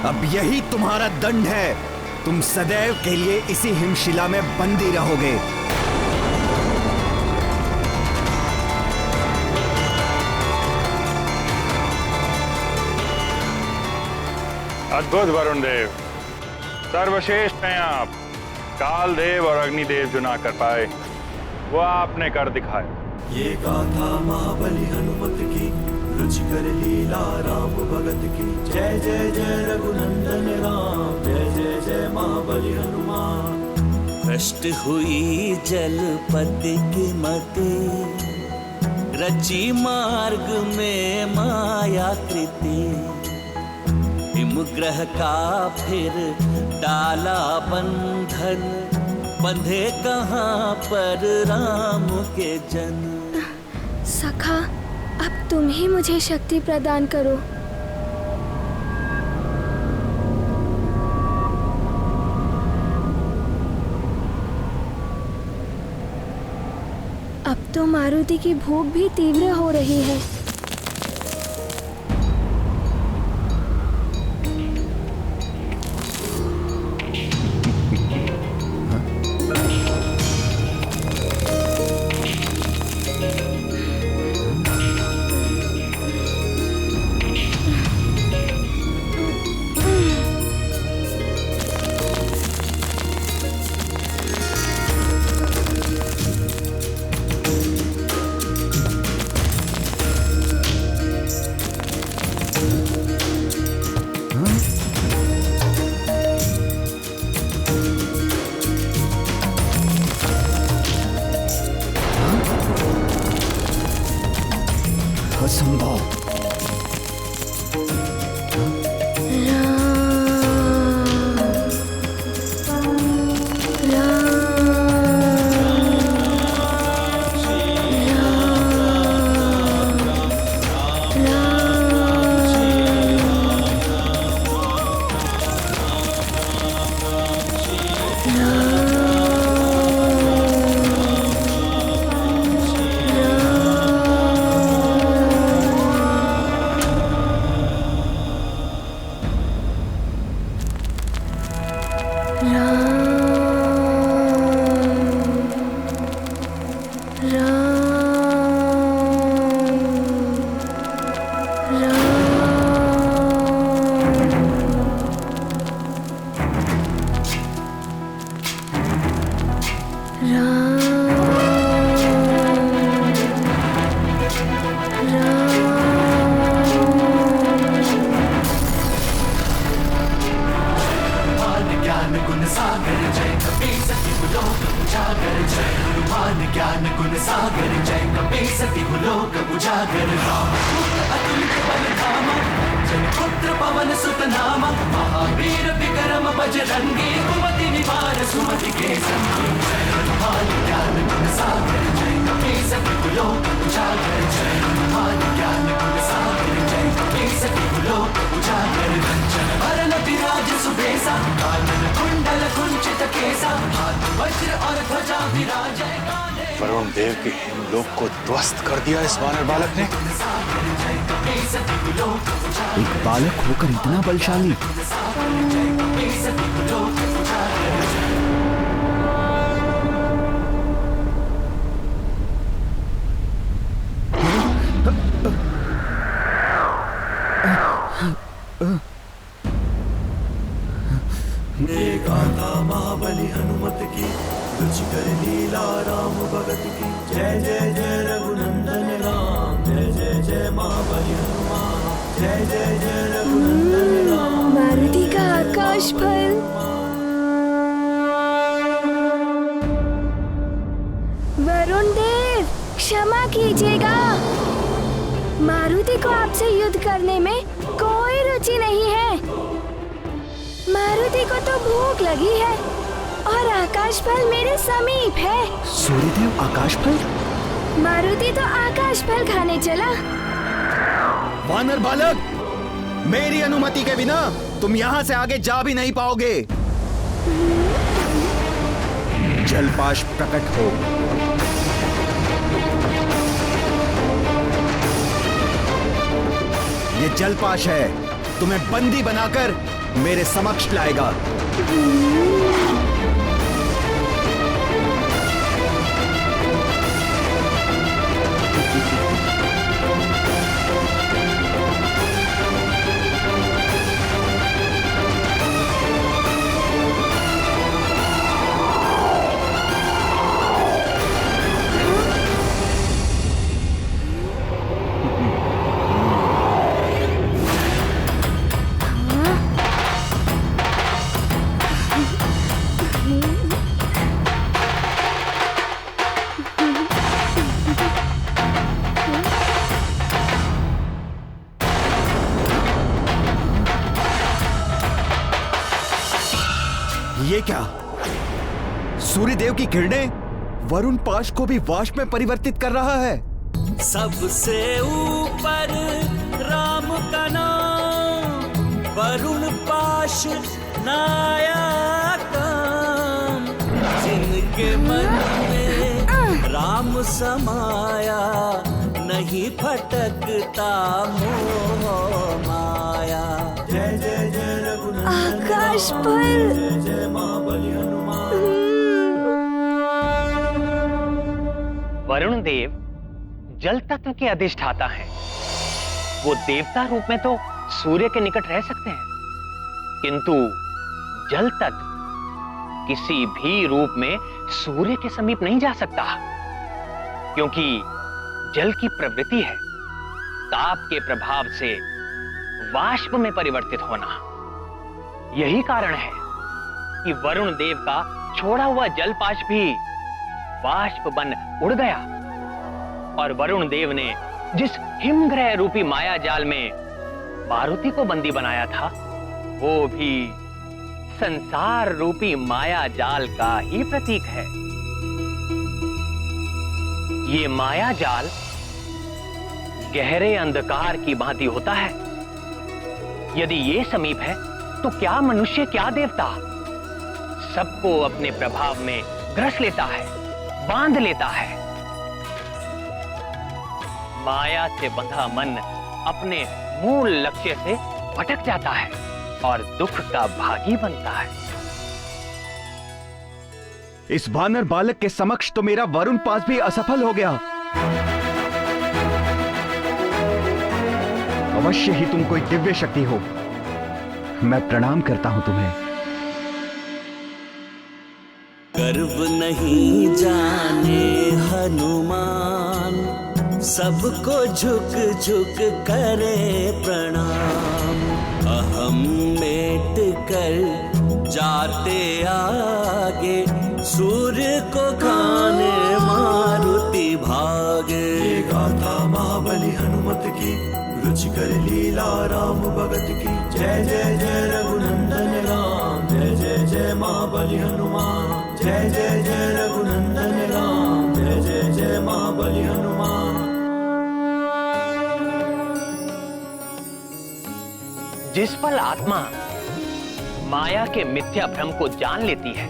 अब यही तुम्हारा दंड है। तुम सदैव के लिए इसी हिमशिला में बंदी रहोगे। अद्भुत वरुण देव, सर्वश्रेष्ठ हैं आप। काल देव और अग्निदेव जो ना कर पाए वो आपने कर दिखाया। ये गाथा महाबली हनुमत की, रुचिकर लीला राम भगत की। जय जय जय रघुनंदन राम, जय जय जय महाबली हनुमान। भ्रष्ट हुई जलपति की मति, रची मार्ग में माया कृति। हिमग्रह का फिर डाला बंधन, बंधे कहाँ पर राम के जन। सखा, अब तुम ही मुझे शक्ति प्रदान करो। अब तो मारुति की भूख भी तीव्र हो रही है। असंभव। ज्ञान गुण सागर जय कपी सती लोक उजागर। राम अतुलित बल धामा, जन पुत्र पवन सुत नामा। महावीर विक्रम बजरंगी, कुमति निवार सुमति के संगी। जय हनुमान ज्ञान गुण सागर जय कपी सती लोक उजागर। जय हनुमान ज्ञान गुण सागर जय कपी सती लोक उजागर। कंचन वरण विराज सुबेसा, कानन कुंडल कुंचित केसा। हाथ वज्र और ध्वजा विराजय। वरुण देव के हिमलोक को ध्वस्त कर दिया इस वानर बालक ने। एक बालक होकर इतना बलशाली। गाथा महाबली हनुमत की, रुचिकर लीला राम भगत की। जय जय जय रघुनंदन राम, जय जय जय महाबली हनुमान। जय जय जय रघुनंदन राम। मारुति का आकाश फल। वरुण देव, क्षमा कीजिएगा। मारुति को आपसे युद्ध करने में कोई रुचि नहीं है। मारुति को तो भूख लगी है और आकाश फल मेरे समीप है। सूर्यदेव आकाश फल? मारुति तो आकाश फल खाने चला। वानर बालक, मेरी अनुमति के बिना तुम यहाँ से आगे जा भी नहीं पाओगे। जलपाश प्रकट हो। ये जलपाश है। तुम्हें बंदी बनाकर मेरे समक्ष लाएगा। ये क्या? सूर्यदेव की किरणें वरुण पाश को भी वाष्प में परिवर्तित कर रहा है। सबसे ऊपर राम का नाम, वरुण पाश नायक, जिनके मन में राम समाया, नहीं भटकता मोह माया। जय जय जय रघुनंदन आकाश पर जय महाबली हनुमान। वरुण देव जल तत्व के अधिष्ठाता हैं। वो देवता रूप में तो सूर्य के निकट रह सकते हैं, किंतु जल तत्व किसी भी रूप में सूर्य के समीप नहीं जा सकता, क्योंकि जल की प्रवृत्ति है ताप के प्रभाव से वाष्प में परिवर्तित होना। यही कारण है कि वरुण देव का छोड़ा हुआ जलपाश भी वाष्प बन उड़ गया, और वरुण देव ने जिस हिमग्रह रूपी माया जाल में मारुति को बंदी बनाया था, वो भी संसार रूपी माया जाल का ही प्रतीक है। ये माया जाल गहरे अंधकार की भांति होता है। यदि ये समीप है तो क्या मनुष्य क्या देवता, सबको अपने प्रभाव में ग्रस लेता है, बांध लेता है। माया से बंधा मन अपने मूल लक्ष्य से भटक जाता है और दुख का भागी बनता है। इस वानर बालक के समक्ष तो मेरा वरुण पास भी असफल हो गया। अवश्य ही तुम कोई दिव्य शक्ति हो। मैं प्रणाम करता हूं तुम्हें। गर्व नहीं जाने हनुमान, सबको झुक झुक करे प्रणाम। अहम मेट कर जाते आगे, सूर्य को खाने मारुति भागे। ये गाथा महाबली हनुमत की, रुचिकर लीला राम भगत की। जय जय जय रघुनंदन राम, जय जय जय महाबली हनुमान। जय जय जय रघुनंदन राम, जय जय जय महाबली हनुमान। जिस पल आत्मा माया के मिथ्या भ्रम को जान लेती है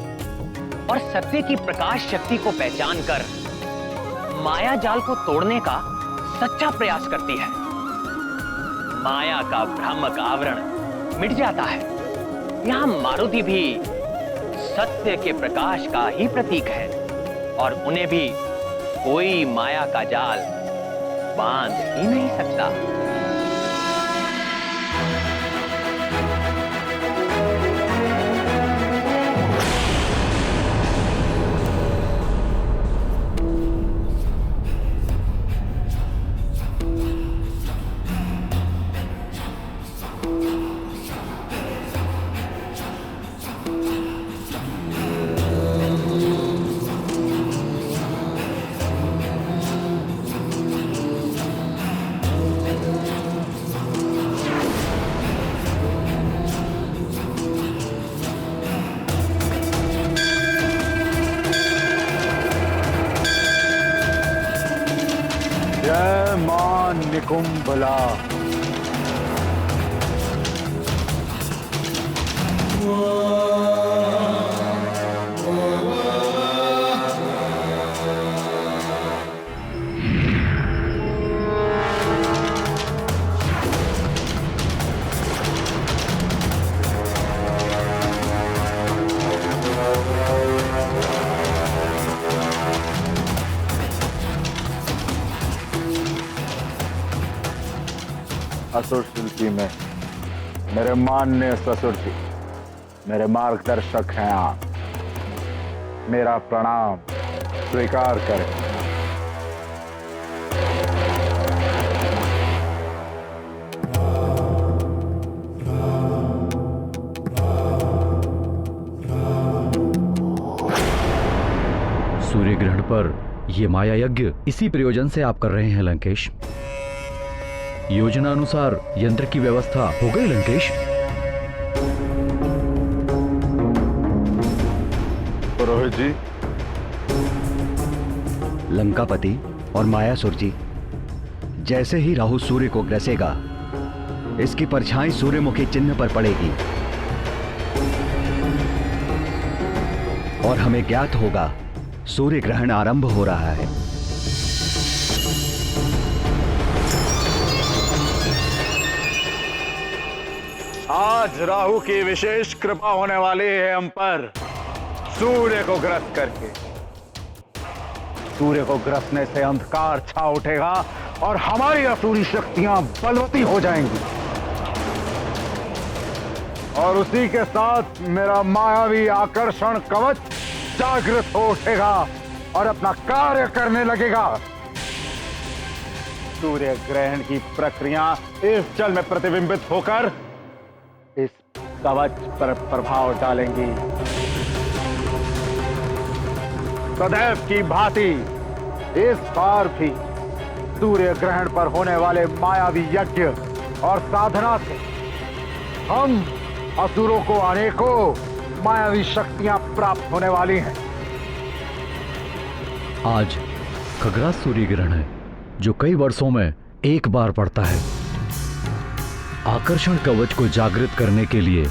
और सत्य की प्रकाश शक्ति को पहचान कर माया जाल को तोड़ने का सच्चा प्रयास करती है, माया का भ्रामक आवरण मिट जाता है। यहां मारुति भी सत्य के प्रकाश का ही प्रतीक है, और उन्हें भी कोई माया का जाल बांध ही नहीं सकता। जय मां निकुंभला। असुर शिल्पी में मेरे माननीय ससुर जी, मेरे मार्गदर्शक हैं आप। मेरा प्रणाम स्वीकार करें। सूर्य ग्रहण पर यह माया यज्ञ इसी प्रयोजन से आप कर रहे हैं लंकेश। योजना अनुसार यंत्र की व्यवस्था हो गई लंकेश? पुरोहित जी, लंकापति और मायासुर जी, जैसे ही राहु सूर्य को ग्रसेगा, इसकी परछाई सूर्यमुखी चिन्ह पर पड़ेगी और हमें ज्ञात होगा सूर्य ग्रहण आरंभ हो रहा है। आज राहु की विशेष कृपा होने वाली है हम पर, सूर्य को ग्रस्त करके। सूर्य को ग्रसने से अंधकार छा उठेगा और हमारी असुरी शक्तियां बलवती हो जाएंगी, और उसी के साथ मेरा मायावी आकर्षण कवच जागृत हो उठेगा और अपना कार्य करने लगेगा। सूर्य ग्रहण की प्रक्रिया इस जल में प्रतिबिंबित होकर इस कवच पर प्रभाव डालेंगी। सदैव की भांति इस बार भी सूर्य ग्रहण पर होने वाले मायावी यज्ञ और साधना से हम असुरों को अनेकों मायावी शक्तियां प्राप्त होने वाली हैं। आज खग्रास सूर्य ग्रहण है, जो कई वर्षों में एक बार पड़ता है। आकर्षण कवच को जागृत करने के लिए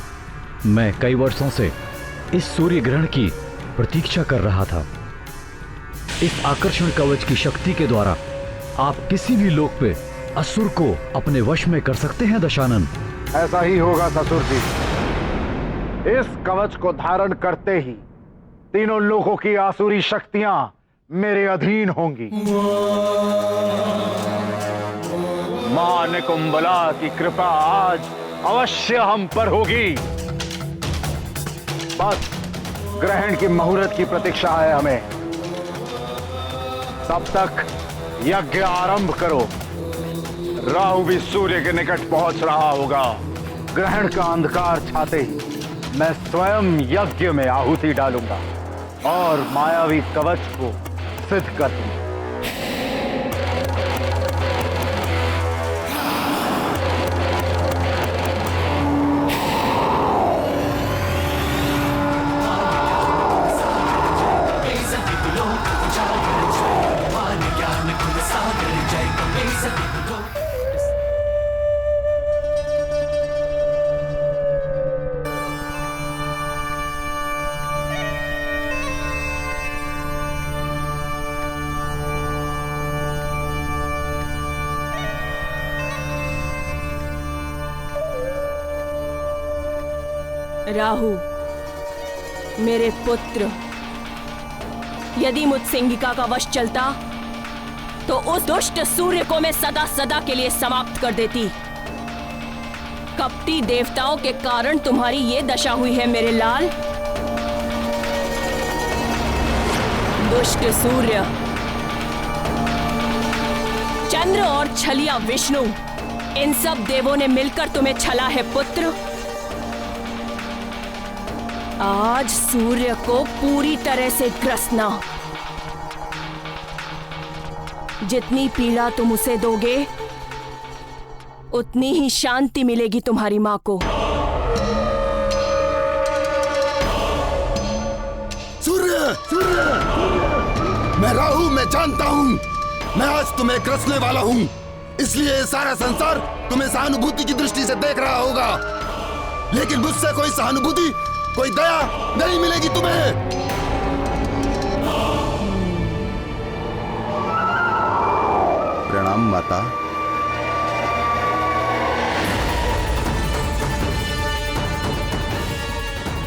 मैं कई वर्षों से इस सूर्य ग्रहण की प्रतीक्षा कर रहा था। इस आकर्षण कवच की शक्ति के द्वारा आप किसी भी लोक पे असुर को अपने वश में कर सकते हैं दशानन। ऐसा ही होगा ससुर जी। इस कवच को धारण करते ही तीनों लोगों की आसुरी शक्तियां मेरे अधीन होंगी। मां निकुंबला की कृपा आज अवश्य हम पर होगी। बस ग्रहण की मुहूर्त की प्रतीक्षा है हमें। तब तक यज्ञ आरंभ करो। राहु भी सूर्य के निकट पहुंच रहा होगा। ग्रहण का अंधकार छाते ही मैं स्वयं यज्ञ में आहुति डालूंगा और मायावी कवच को सिद्ध कर दूंगा। राहु, मेरे पुत्र, यदि मुझ सिंगिका का वश चलता तो उस दुष्ट सूर्य को मैं सदा सदा के लिए समाप्त कर देती। कपटी देवताओं के कारण तुम्हारी ये दशा हुई है मेरे लाल। दुष्ट सूर्य, चंद्र और छलिया विष्णु, इन सब देवों ने मिलकर तुम्हें छला है पुत्र। आज सूर्य को पूरी तरह से ग्रसना। जितनी पीड़ा तुम उसे दोगे, उतनी ही शांति मिलेगी तुम्हारी मां को। सूर्य, सूर्य, मैं राहु, मैं जानता हूं, मैं आज तुम्हें ग्रसने वाला हूं। इसलिए सारा संसार तुम्हें सहानुभूति की दृष्टि से देख रहा होगा, लेकिन मुझसे कोई सहानुभूति, कोई दया नहीं मिलेगी तुम्हें। प्रणाम माता।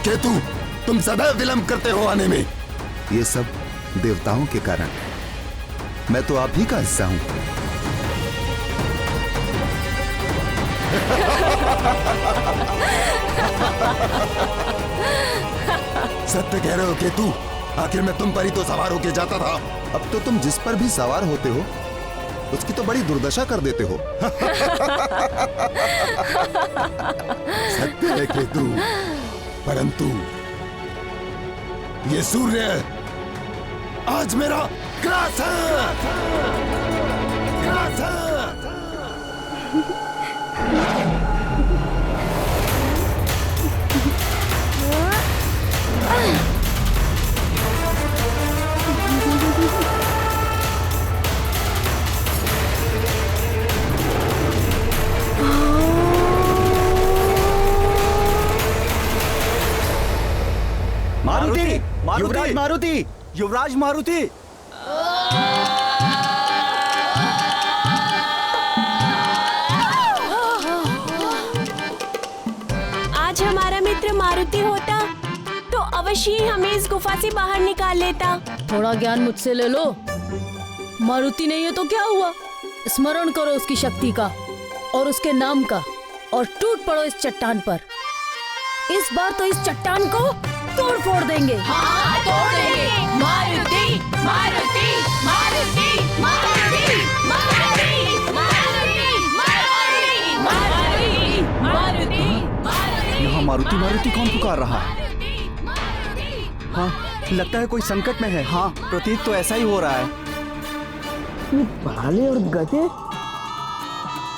केतु, तुम सदैव विलंब करते हो आने में। ये सब देवताओं के कारण। मैं तो आप ही का हिस्सा हूं। सत्य कह रहे हो केतु, आखिर में तुम पर ही तो सवार होके जाता था। अब तो तुम जिस पर भी सवार होते हो उसकी तो बड़ी दुर्दशा कर देते हो। सत्य है केतु, परंतु ये सूर्य आज मेरा ग्रास है। ग्रास है। मारुति, युवराज मारुति, युवराज मारुति। आज हमारा मित्र मारुति होता तो अवश्य ही हमें इस गुफा से बाहर निकाल लेता। थोड़ा ज्ञान मुझसे ले लो। मारुति नहीं है तो क्या हुआ? स्मरण करो उसकी शक्ति का और उसके नाम का और टूट पड़ो इस चट्टान पर। इस बार तो इस चट्टान को तोड़ फोड़ देंगे। हाँ, तोड़ देंगे। मारुति, मारुति, मारुति, मारुति, मारुति, मारुति, मारुति, मारुति, मारुति। यहाँ मारुति मारुति कौन पुकार रहा है? हाँ, लगता है कोई संकट में है। हाँ, प्रतीत तो ऐसा ही हो रहा है। ये भाले और गधे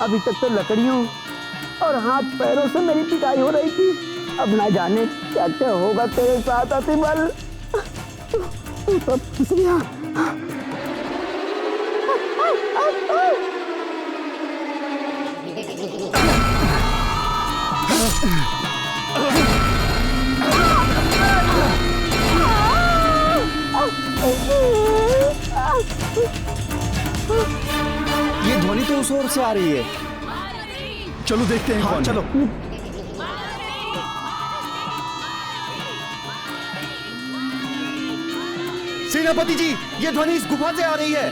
अभी तक तो लकड़ियों और हाथ पैरों से मेरी पिटाई हो रही थी। अब ना जाने क्या क्या होगा तेरे साथ अतिबल। तू तो फंस गया। ये ध्वनि तो उस ओर से आ रही है। चलो देखते हैं। हाँ, चलो। सेनापति जी, ये ध्वनि इस गुफा से आ रही है।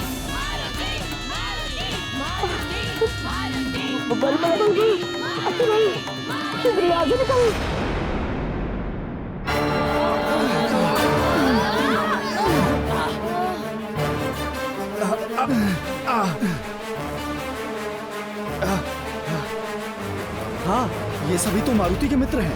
हाँ, ये सभी तो मारुति के मित्र हैं।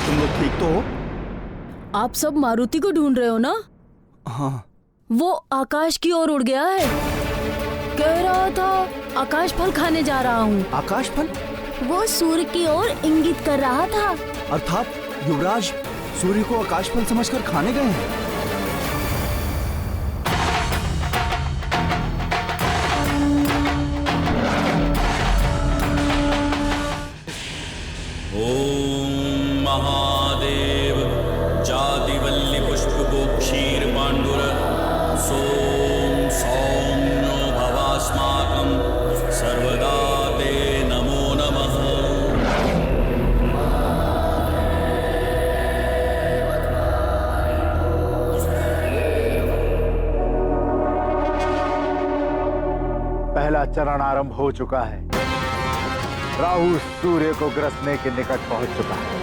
तुम लोग ठीक तो हो? आप सब मारुति को ढूंढ रहे हो ना? हाँ। वो आकाश की ओर उड़ गया है। कह रहा था आकाश फल खाने जा रहा हूँ। आकाश फल? वो सूर्य की ओर इंगित कर रहा था। अर्थात युवराज सूर्य को आकाश फल समझकर खाने गए हैं। ओम महादेव जातिवल्ली पुष्पको क्षीर पांडुर सोम सौम नो भवास्माकं सर्वदा ते नमो नमः। पहला चरण आरंभ हो चुका है। राहु सूर्य को ग्रसने के निकट पहुंच चुका है।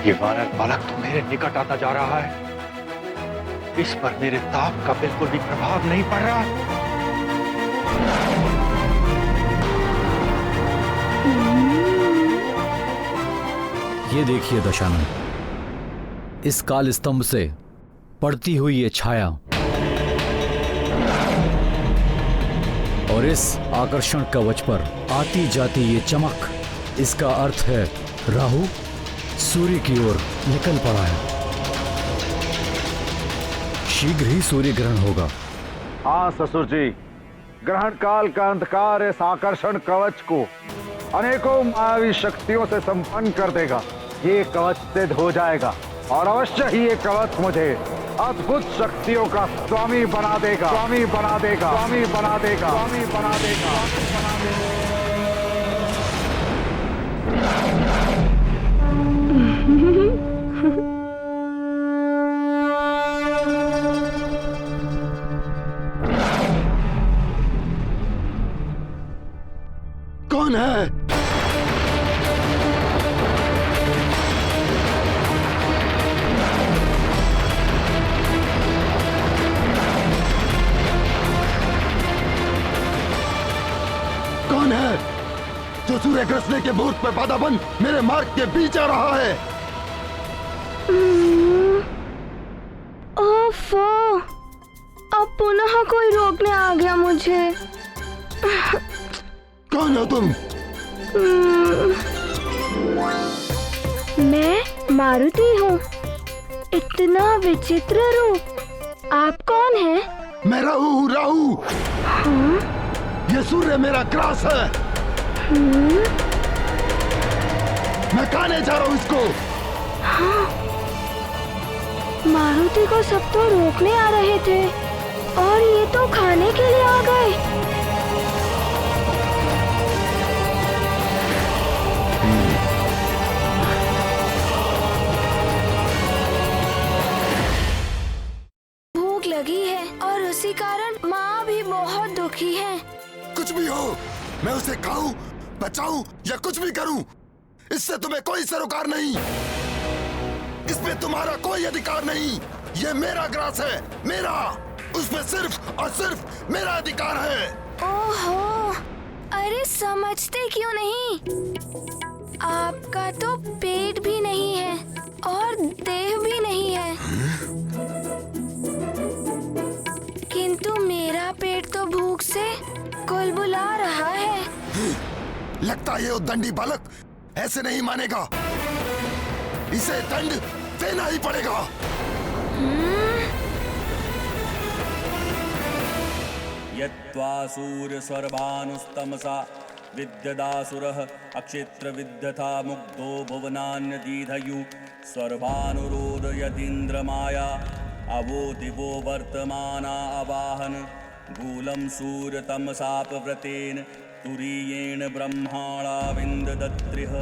ये वानर बालक तो मेरे निकट आता जा रहा है। इस पर मेरे ताप का बिल्कुल भी प्रभाव नहीं पड़ रहा। ये देखिए दशानन, इस काल स्तंभ से पड़ती हुई ये छाया और इस आकर्षण कवच पर आती जाती ये चमक, इसका अर्थ है राहु सूर्य की ओर निकल पड़ा है। शीघ्र ही सूर्य ग्रहण होगा हाँ ससुर जी, ग्रहण काल का अंधकार इस आकर्षण कवच को अनेकों मायावी शक्तियों से संपन्न कर देगा। ये कवच सिद्ध हो जाएगा और अवश्य ही ये कवच मुझे अद्भुत शक्तियों का स्वामी बना देगा, स्वामी बना देगा, स्वामी बना देगा, स्वामी बना देगा, स्वामी बना देगा। कौन है? कौन है जो सूर्य ग्रसने के मुहूर्त पर बाधा बन मेरे मार्ग के बीच आ रहा है? ओफो, अब पुनः कोई रोकने आ गया मुझे। कौन हो तुम? मैं मारुति हूँ। इतना विचित्र रूप। आप कौन हैं? मैं राहु हूँ, राहु। हाँ? ये सूर्य मेरा ग्रास है। मैं खाने जा रहा हूँ इसको। हाँ? मारुति को सब तो रोकने आ रहे थे और ये तो खाने के लिए आ गए। भूख लगी है और उसी कारण माँ भी बहुत दुखी है। कुछ भी हो, मैं उसे खाऊं, बचाऊं या कुछ भी करूं, इससे तुम्हें कोई सरोकार नहीं। इसमें तुम्हारा कोई अधिकार नहीं। ये मेरा ग्रास है, मेरा। उसमें सिर्फ और सिर्फ मेरा अधिकार है। ओहो, अरे समझते क्यों नहीं? आपका तो पेट भी नहीं है और देह भी नहीं है, किंतु मेरा पेट तो भूख से कुलबुला रहा है। लगता है ये उद्दंडी बालक ऐसे नहीं मानेगा। इसे दंड देना ही पड़ेगा। यत्वा सूर्य सर्वानुस्तमसा विद्यदासुरः अक्षित्र विद्यथा मुग्धो भुवनान्यदीधयु सर्वानुरोध यदीन्द्रमाया अवो दिवो वर्तमाना अवाहन गूलं सूर्यतमसापव्रतेन तुरीयेण ब्रह्माणा विन्ददत्रिः।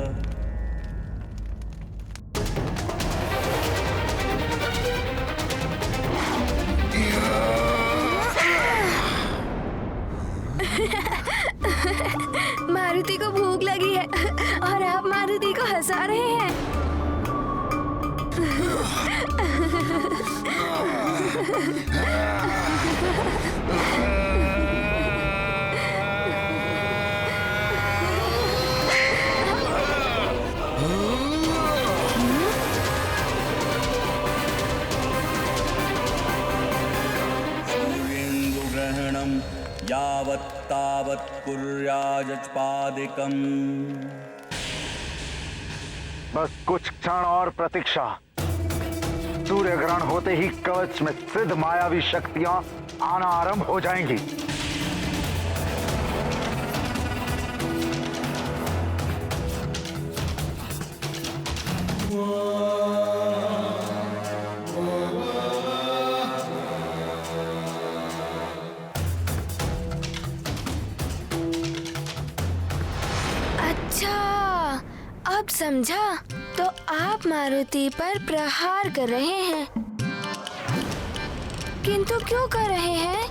मारुति को भूख लगी है और आप मारुति को हंसा रहे हैं। सूर्येन्दुग्रहणं यावत् तावत् कुर्याजपादिकम्। बस कुछ क्षण और प्रतीक्षा। सूर्य ग्रहण होते ही कवच में सिद्ध मायावी शक्तियां आना आरंभ हो जाएंगी। अच्छा, अब समझा। तो आप मारुति पर प्रहार कर रहे हैं, किंतु क्यों कर रहे हैं?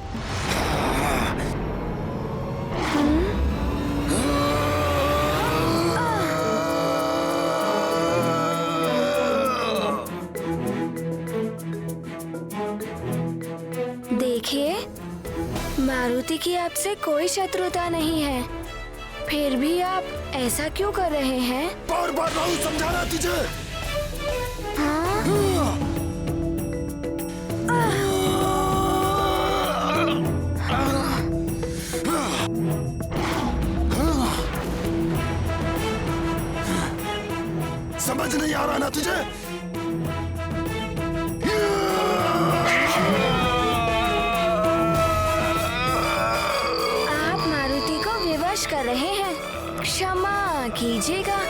देखिए, मारुति की आपसे कोई शत्रुता नहीं है, फिर भी आप ऐसा क्यों कर रहे हैं? बार बार राहु समझाना तुझे। हाँ? समझ नहीं आ रहा ना तुझे? कर रहे हैं, क्षमा कीजिएगा।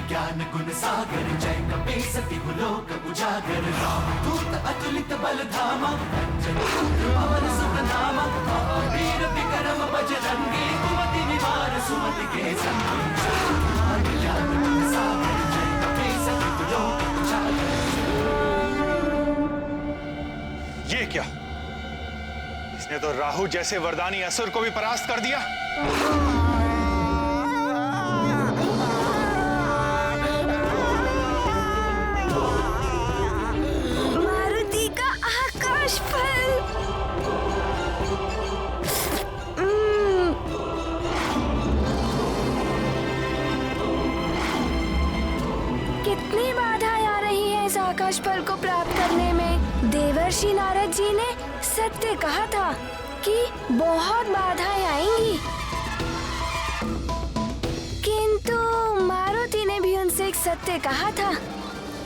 ज्ञान गुण सागर जय कपीसति लोक उजागर रामदूत अतुलित बल धामा जनिपुत्र पवन सुत नामा महावीर विक्रम बजरंगी कुमति निवार सुमति के संगी ज्ञान गुण सागर जय कपीसति लोक उजागर। ये क्या? इसने तो राहु जैसे वरदानी असुर को भी परास्त कर दिया। कितनी बाधाएं आ रही हैं इस आकाश फल को प्राप्त करने में। देवर्षि नारद जी ने सत्य कहा था कि बहुत बाधाएं आएंगी, किंतु मारुति ने भी उनसे एक सत्य कहा था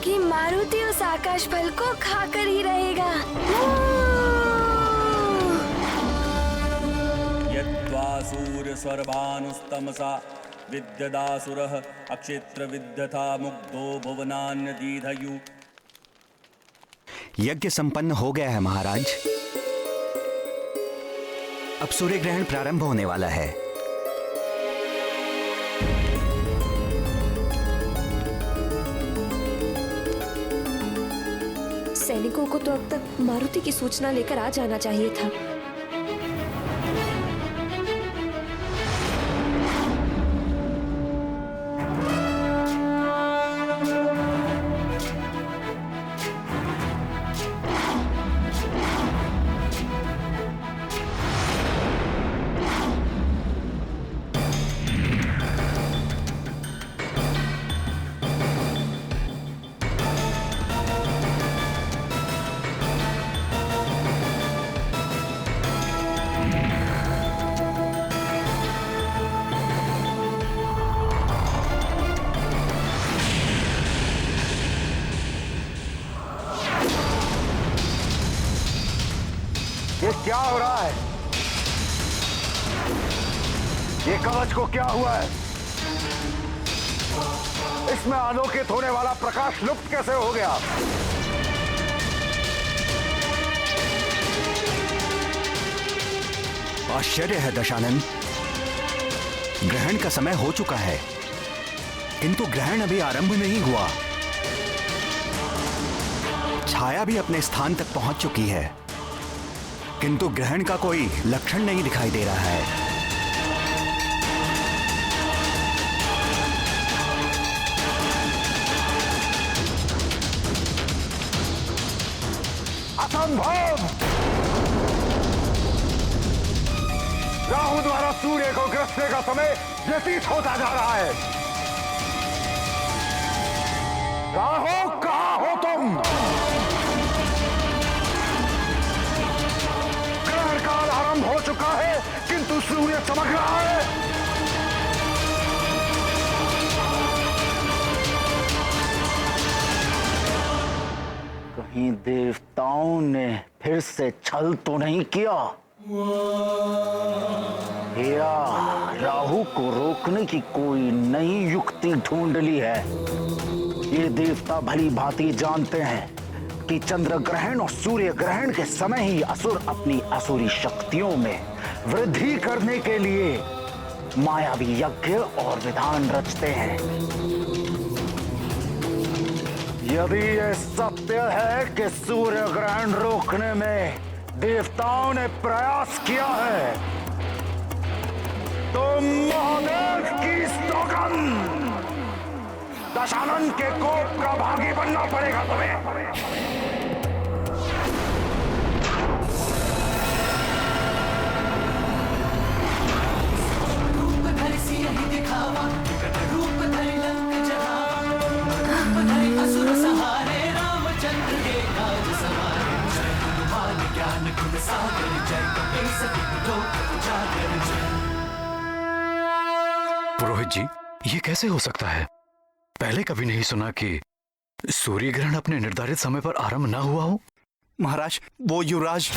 कि मारुति उस आकाश फल को खाकर ही रहेगा। यद्वासूर सर्वानुस्तमसा विद्यदासुरः अक्षेत्र विद्यथा मुग्धो भुवनान्यदीधयु। यज्ञ संपन्न हो गया है महाराज। अब सूर्य ग्रहण प्रारंभ होने वाला है। सैनिकों को तो अब तक मारुति की सूचना लेकर आ जाना चाहिए था। ये क्या हो रहा है? ये कवच को क्या हुआ है? इसमें आलोकित होने वाला प्रकाश लुप्त कैसे हो गया? आश्चर्य है दशानन, ग्रहण का समय हो चुका है किंतु ग्रहण अभी आरंभ नहीं हुआ। छाया भी अपने स्थान तक पहुंच चुकी है किंतु ग्रहण का कोई लक्षण नहीं दिखाई दे रहा है। असंभव! राहु द्वारा सूर्य को ग्रसने का समय व्यतीत होता जा रहा है। राहु, कहां हो तुम? ग्रहण काल आरंभ हो चुका है किंतु सूर्य चमक रहा है। कहीं देवताओं ने फिर से छल तो नहीं किया या राहु को रोकने की कोई नई युक्ति ढूंढ ली है। ये देवता भली भांति जानते हैं कि चंद्र ग्रहण और सूर्य ग्रहण के समय ही असुर अपनी असुरी शक्तियों में वृद्धि करने के लिए मायावी यज्ञ और विधान रचते हैं। यदि यह सत्य है कि सूर्य ग्रहण रोकने में देवताओं ने प्रयास किया है तो महादेव की सौगंध, दशानन के कोप का भागी बनना पड़ेगा तुम्हें। दिखावा रूप धरि लंक जलावा, रूप धरि असुर सहारे रामचंद्र के काज सवारे। जय हनुमान ज्ञान पुरोहित जी, ये कैसे हो सकता है? पहले कभी नहीं सुना कि सूर्य ग्रहण अपने निर्धारित समय पर आरंभ ना हुआ हो। महाराज, वो युवराज।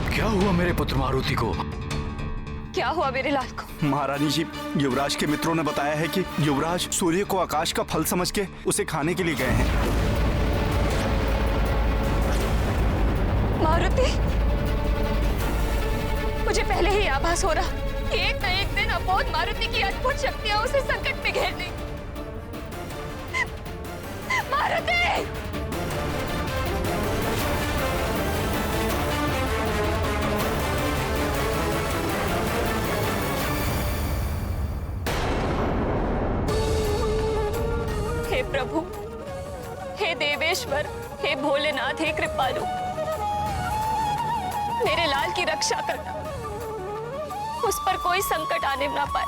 क्या हुआ मेरे पुत्र मारुति को? क्या हुआ मेरे लाल को? महारानी जी, युवराज के मित्रों ने बताया है कि युवराज सूर्य को आकाश का फल समझ के उसे खाने के लिए गए हैं। मारुति, मुझे पहले ही आभास हो रहा कि एक न एक दिन अबोध मारुति की अद्भुत शक्तियां उसे संकट में घेर लेंगी। मारुति! हे प्रभु, हे देवेश्वर, हे भोलेनाथ, हे कृपालु, मेरे लाल की रक्षा करना, उस पर कोई संकट आने ना पाए।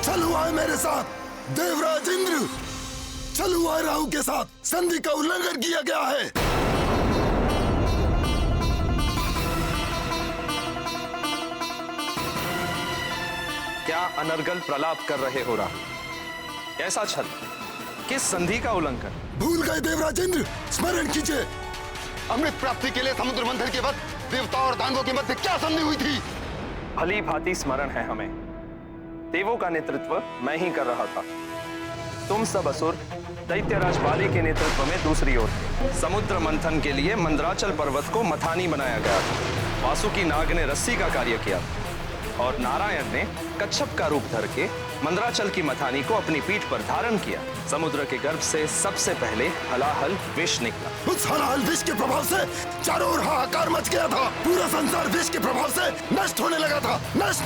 चल हुआ है मेरे साथ देवराज इंद्र, चल हुआ है राहु के साथ, संधि का उल्लंघन किया गया है। क्या अनर्गल प्रलाप कर रहे हो राहु? कैसा छल? किस संधि का उल्लंघन? भूल गए देवराज इंद्र, स्मरण कीजिए। अमृत प्राप्ति के लिए समुद्र मंथन के वक्त देवता और दानवों के मध्य क्या संधि हुई थी? भली भांति स्मरण है हमें। देवों का नेतृत्व मैं ही कर रहा था। तुम सब असुर दैत्यराज बाली के नेतृत्व में दूसरी ओर थे। समुद्र मंथन के लिए मंदराचल पर्वत को मथानी बनाया गया था। वासुकी नाग ने रस्सी का कार्य किया और नारायण ने कच्छप का रूप धर के मंदराचल की मथानी को अपनी पीठ पर धारण किया। समुद्र के गर्भ से सबसे पहले हलाहल विष निकला। उस हलाहल विष के प्रभाव से चारों ओर हाहाकार मच गया था। पूरा संसार विष के प्रभाव से नष्ट होने लगा था। नष्ट।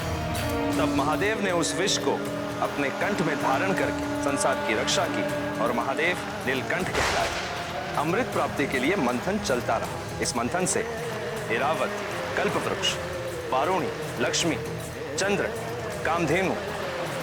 तब महादेव ने उस विष को अपने कंठ में धारण करके संसार की रक्षा की और महादेव नीलकंठ कहलाए। अमृत प्राप्ति के लिए मंथन चलता रहा। इस मंथन से ऐरावत, कल्पवृक्ष, वारुणी, लक्ष्मी, चंद्र, कामधेनु,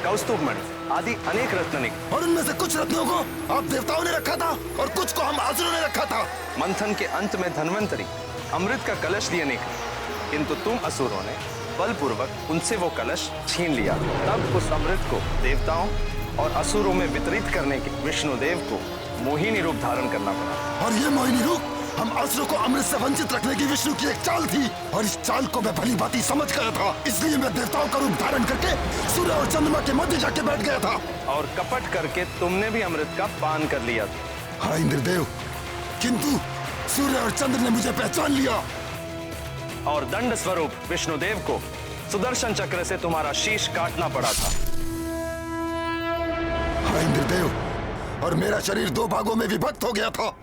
कौस्तुभमणि आदि अनेक रत्न निकले। और उनमें से कुछ रत्नों को आप देवताओं ने रखा था और कुछ को हम असुरों ने रखा था। मंथन के अंत में धन्वंतरी अमृत का कलश लिए निकले, किंतु तुम असुरों ने बलपूर्वक उनसे वो कलश छीन लिया। तब उस अमृत को देवताओं और असुरों में वितरित करने के विष्णुदेव को मोहिनी रूप धारण करना पड़ा। और ये मोहिनी रूप हम असुरों को अमृत से वंचित रखने की विष्णु की एक चाल थी और इस चाल को मैं भली भांति समझ गया था। इसलिए मैं देवताओं का रूप धारण करके सूर्य और चंद्रमा के मध्य जाके बैठ गया था। और कपट करके तुमने भी अमृत का पान कर लिया था। हाँ इंद्रदेव, किंतु सूर्य और चंद्र ने मुझे पहचान लिया और दंड स्वरूप विष्णुदेव को सुदर्शन चक्र से तुम्हारा शीश काटना पड़ा था। हाँ इंद्रदेव, और मेरा शरीर दो भागों में विभक्त हो गया था,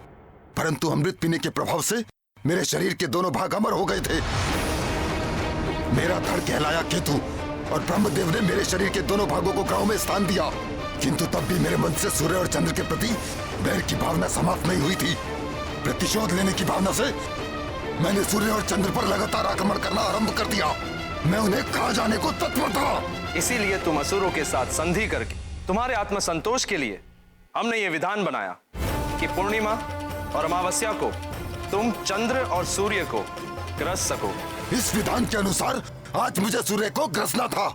परंतु अमृत पीने के प्रभाव से मेरे शरीर के दोनों भाग अमर हो गए थे। मेरा धड़ कहलाया केतु और ब्रह्मदेव ने मेरे शरीर के दोनों भागों को ग्रहों में स्थान दिया, किंतु तब भी मेरे मन से सूर्य और चंद्र के प्रति बैर की भावना समाप्त नहीं हुई थी। प्रतिशोध लेने की भावना से मैंने सूर्य और चंद्र पर लगातार आक्रमण करना आरंभ कर दिया। मैं उन्हें खा जाने को तत्पर था। इसीलिए तुम असुरों के साथ संधि करके तुम्हारे आत्मसंतोष के लिए हमने ये विधान बनाया कि पूर्णिमा और अमावस्या को तुम चंद्र और सूर्य को ग्रस सको। इस विधान के अनुसार आज मुझे सूर्य को ग्रसना था,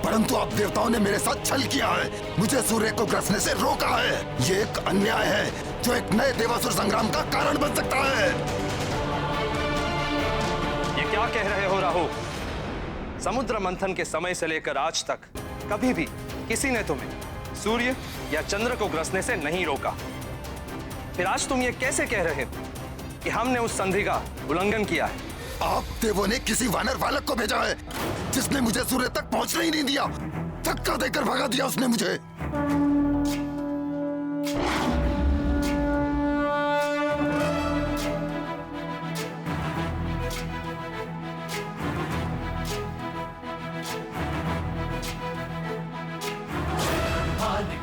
परंतु आप देवताओं ने मेरे साथ छल किया है, मुझे सूर्य को ग्रसने से रोका है। ये एक अन्याय है जो एक नए देवासुर संग्राम का कारण बन सकता है। ये क्या कह रहे हो राहु? समुद्र मंथन के समय से लेकर आज तक कभी भी किसी ने तुम्हें सूर्य या चंद्र को ग्रसने से नहीं रोका। फिर आज तुम ये कैसे कह रहे हो कि हमने उस संधि का उल्लंघन किया है? आप देवों ने किसी वानर बालक को भेजा है जिसने मुझे सूर्य तक पहुंचने ही नहीं दिया। धक्का देकर भगा दिया उसने मुझे।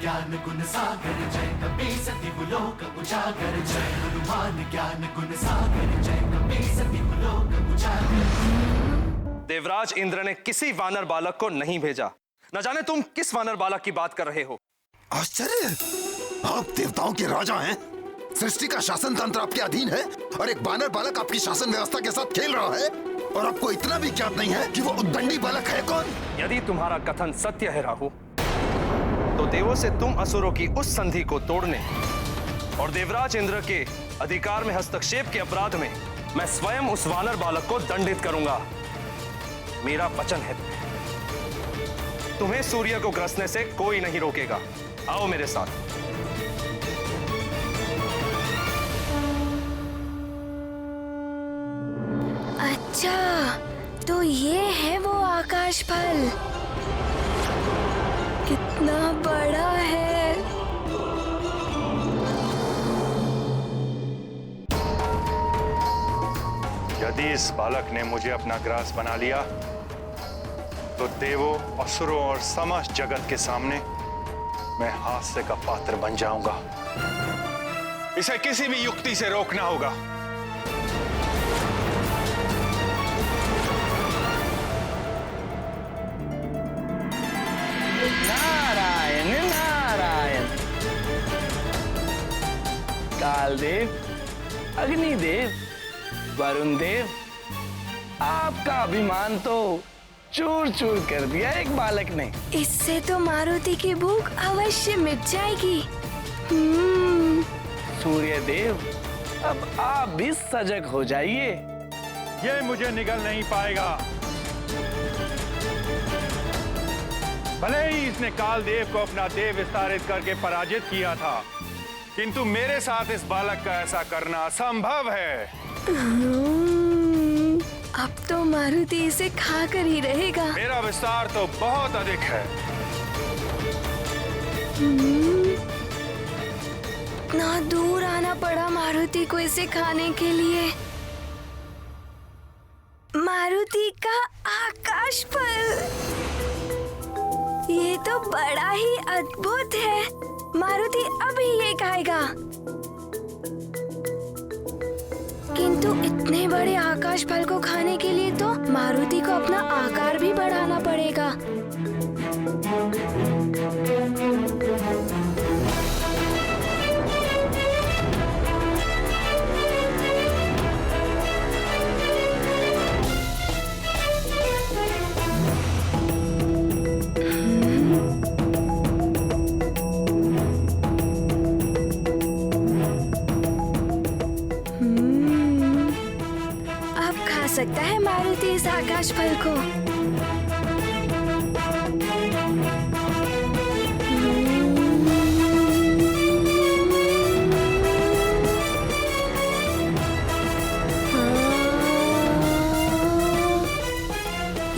ज्ञान गुण सागर जय कपीस तिहु लोक उजागर। जय हनुमान ज्ञान गुण सागर जय कपीस तिहु लोक उजागर। देवराज इंद्र ने किसी वानर बालक को नहीं भेजा। न जाने तुम किस वानर बालक की बात कर रहे हो। आश्चर्य! आप देवताओं के राजा हैं, सृष्टि का शासन तंत्र आपके अधीन है और एक बानर बालक आपकी शासन व्यवस्था के साथ खेल रहा है और आपको इतना भी ज्ञात नहीं है कि वो उद्दंडी बालक है कौन? यदि तुम्हारा कथन सत्य है राहु, तो देवों से तुम असुरों की उस संधि को तोड़ने और देवराज इंद्र के अधिकार में हस्तक्षेप के अपराध में मैं स्वयं उस वानर बालक को दंडित करूंगा। मेरा वचन है तुम्हें सूर्य को ग्रसने से कोई नहीं रोकेगा। आओ मेरे साथ। अच्छा, तो ये है वो आकाश फल। कितना बड़ा है। यदि इस बालक ने मुझे अपना ग्रास बना लिया तो देवों, असुरों और समस्त जगत के सामने मैं हास्य का पात्र बन जाऊंगा। इसे किसी भी युक्ति से रोकना होगा। नारायण नारायण। कालदेव, अग्निदेव, वरुण देव, आपका अभिमान तो चूर चूर कर दिया एक बालक ने। इससे तो मारुति की भूख अवश्य मिट जाएगी। सूर्य देव, अब आप भी सजग हो जाइए। ये मुझे निगल नहीं पाएगा। भले ही इसने कालदेव को अपना देव विस्तारित करके पराजित किया था, किंतु मेरे साथ इस बालक का ऐसा करना असंभव है। अब तो मारुति इसे खाकर ही रहेगा। मेरा विस्तार तो बहुत अधिक है। इतना दूर आना पड़ा मारुति को इसे खाने के लिए। मारुति का आकाश फल, ये तो बड़ा ही अद्भुत है। मारुति अभी ये खाएगा। किंतु इतने बड़े आकाश फल को खाने के लिए तो मारुति को अपना आकार भी बढ़ाना पड़ेगा। सकता है मारुति इस आकाश फल को।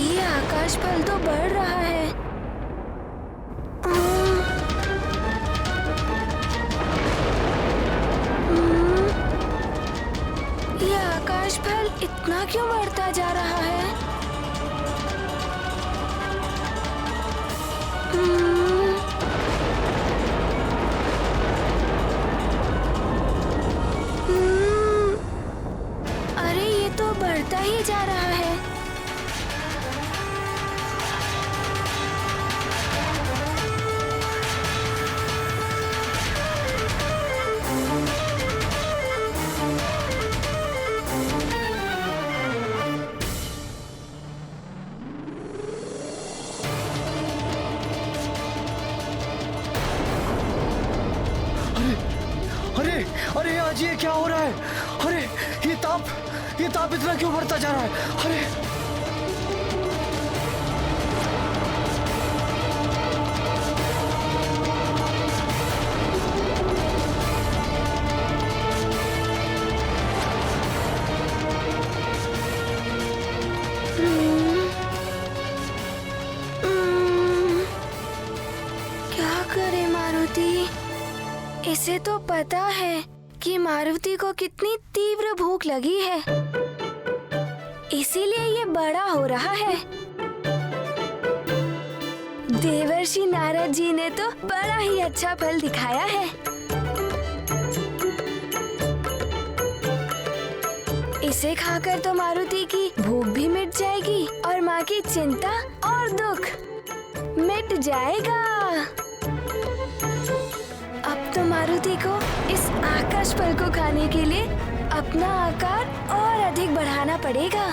ये आकाश फल तो बढ़ रहा है। ये आकाश फल इतना क्यों बढ़ता जा रहा है? अरे ये तो बढ़ता ही जा रहा है। अरे आज ये क्या हो रहा है? अरे ये ताप इतना क्यों बढ़ता जा रहा है? अरे क्या करे मारुति? इसे तो पता है कि मारुति को कितनी तीव्र भूख लगी है, इसीलिए ये बड़ा हो रहा है। देवर्षि नारद जी ने तो बड़ा ही अच्छा फल दिखाया है। इसे खाकर तो मारुति की भूख भी मिट जाएगी और माँ की चिंता और दुख मिट जाएगा। मारुति को इस आकाश फल को खाने के लिए अपना आकार और अधिक बढ़ाना पड़ेगा।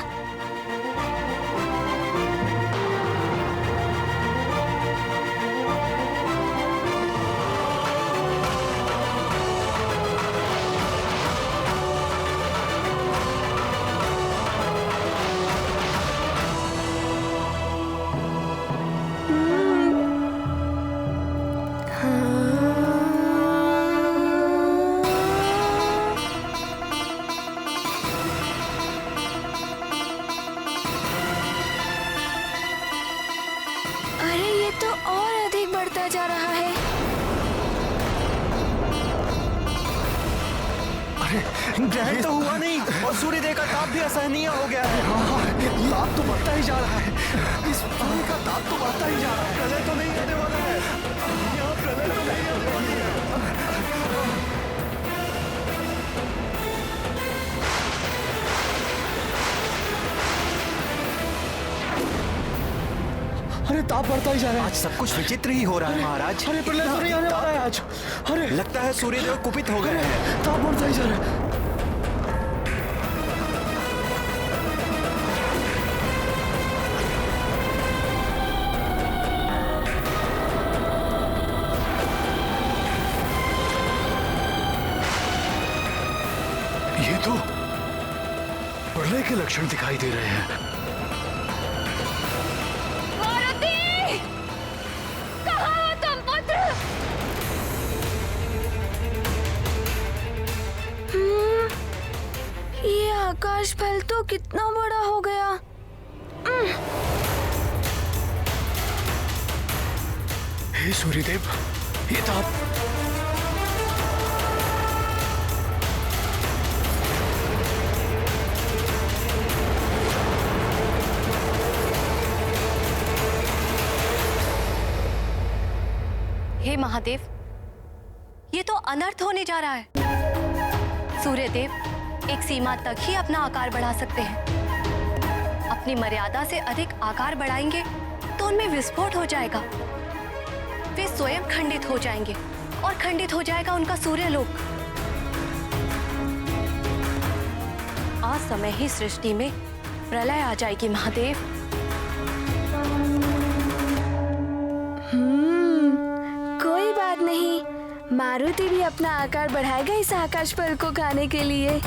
ग्रहण तो हुआ नहीं और सूर्यदेव का ताप भी असहनीय हो गया है। ताप तो बढ़ता ही जा रहा है। इस सूर्य का ताप तो बढ़ता ही जा रहा है। प्रलय तो नहीं आने वाला है। यहाँ प्रलय तो नहीं आने वाली है। अरे ताप बढ़ता ही जा रहा है। आज सब कुछ विचित्र ही हो रहा है महाराज। अरे प्रलय तो नहीं आने वाला है आज। अरे लगता है सूर्यदेव कुपित हो गए हैं। ताप बढ़ता ही जा रहा है। ये तो प्रलय के लक्षण दिखाई दे रहे हैं। मारुति! कहाँ हो तुम पुत्र? ये आकाश फल तो कितना बड़ा हो गया। हे सूर्यदेव, ये ताप हे महादेव, ये तो अनर्थ होने जा रहा है। सूर्यदेव एक सीमा तक ही अपना आकार बढ़ा सकते हैं। अपनी मर्यादा से अधिक आकार बढ़ाएंगे तो उनमें विस्फोट हो जाएगा। वे स्वयं खंडित हो जाएंगे और खंडित हो जाएगा उनका सूर्यलोक। असमय ही सृष्टि में प्रलय आ जाएगी महादेव। कोई बात नहीं, मारुति भी अपना आकार बढ़ाएगा इस आकाश फल को खाने के लिए।